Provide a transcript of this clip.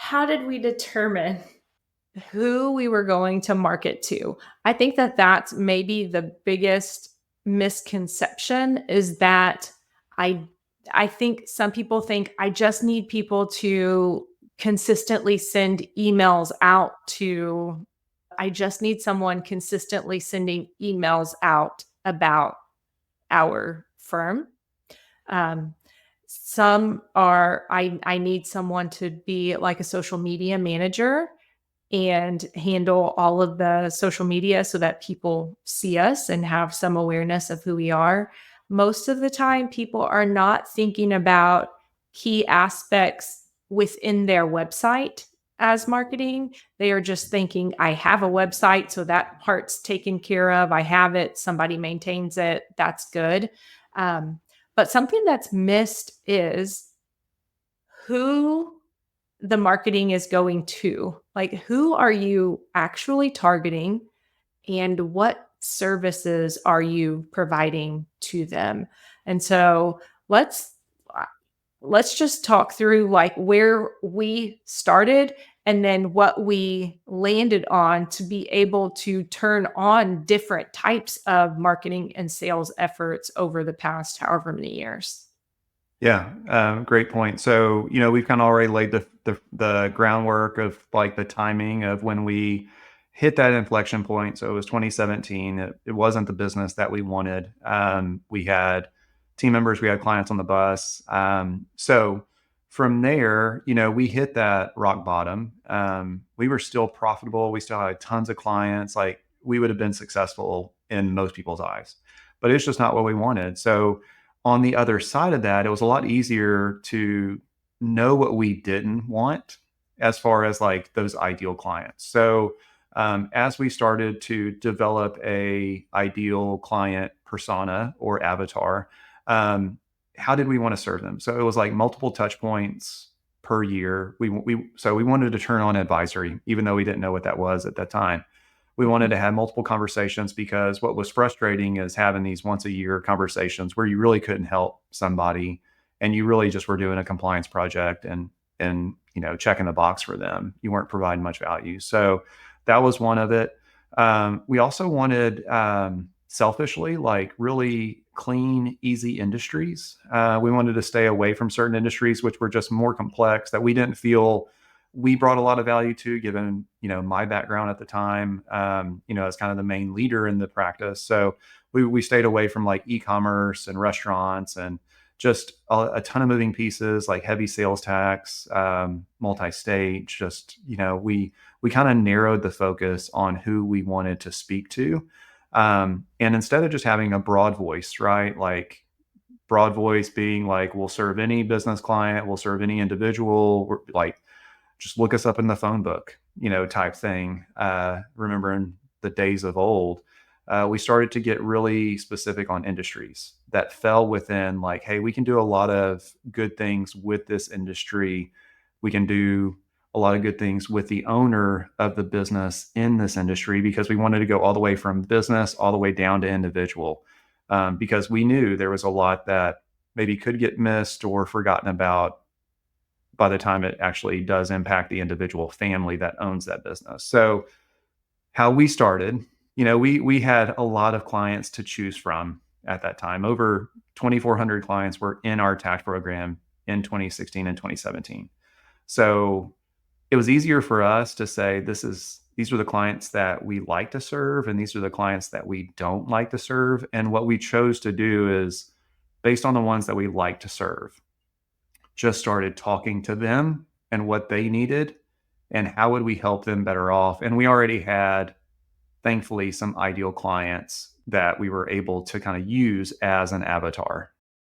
how did we determine who we were going to market to? I think that that's maybe the biggest misconception is that I I think some people think I just need people to consistently send emails out to I just need someone consistently sending emails out about our firm. Um, some are I need someone to be like a social media manager and handle all of the social media so that people see us and have some awareness of who we are. Most of the time, people are not thinking about key aspects within their website as marketing. They are just thinking, I have a website, so that part's taken care of. I have it, somebody maintains it. That's good. Um, but something that's missed is who the marketing is going to. Like, who are you actually targeting and what services are you providing to them? And so uh, let's just talk through like where we started and then what we landed on to be able to turn on different types of marketing and sales efforts over the past however many years. Yeah, great point. So, we've kind of already laid the groundwork of like the timing of when we hit that inflection point. So it was 2017. It wasn't the business that we wanted. We had team members, we had clients on the bus. So from there, we hit that rock bottom. We were still profitable. We still had tons of clients. Like we would have been successful in most people's eyes, but it's just not what we wanted. So on the other side of that, it was a lot easier to know what we didn't want as far as like those ideal clients. So as we started to develop a ideal client persona or avatar, um, how did we want to serve them? So it was like multiple touch points per year. So we wanted to turn on advisory, even though we didn't know what that was at that time. We wanted to have multiple conversations because what was frustrating is having these once a year conversations where you really couldn't help somebody and you really just were doing a compliance project and checking the box for them. You weren't providing much value. So that was one of it. We also wanted selfishly like really clean, easy industries. We wanted to stay away from certain industries which were just more complex that we didn't feel we brought a lot of value to, given my background at the time, as kind of the main leader in the practice. So we stayed away from like e-commerce and restaurants and just a ton of moving pieces like heavy sales tax, multi-state. Just we kind of narrowed the focus on who we wanted to speak to, and instead of just having a broad voice, right? Like broad voice being like we'll serve any business client, we'll serve any individual, like just look us up in the phone book, type thing. Remembering the days of old, we started to get really specific on industries that fell within like, hey, we can do a lot of good things with this industry. We can do a lot of good things with the owner of the business in this industry because we wanted to go all the way from business all the way down to individual, because we knew there was a lot that maybe could get missed or forgotten about by the time it actually does impact the individual family that owns that business. So how we started, we had a lot of clients to choose from at that time. Over 2,400 clients were in our tax program in 2016 and 2017. So it was easier for us to say these are the clients that we like to serve and these are the clients that we don't like to serve. And what we chose to do is based on the ones that we like to serve, just started talking to them and what they needed and how would we help them better off. And we already had, thankfully, some ideal clients that we were able to kind of use as an avatar.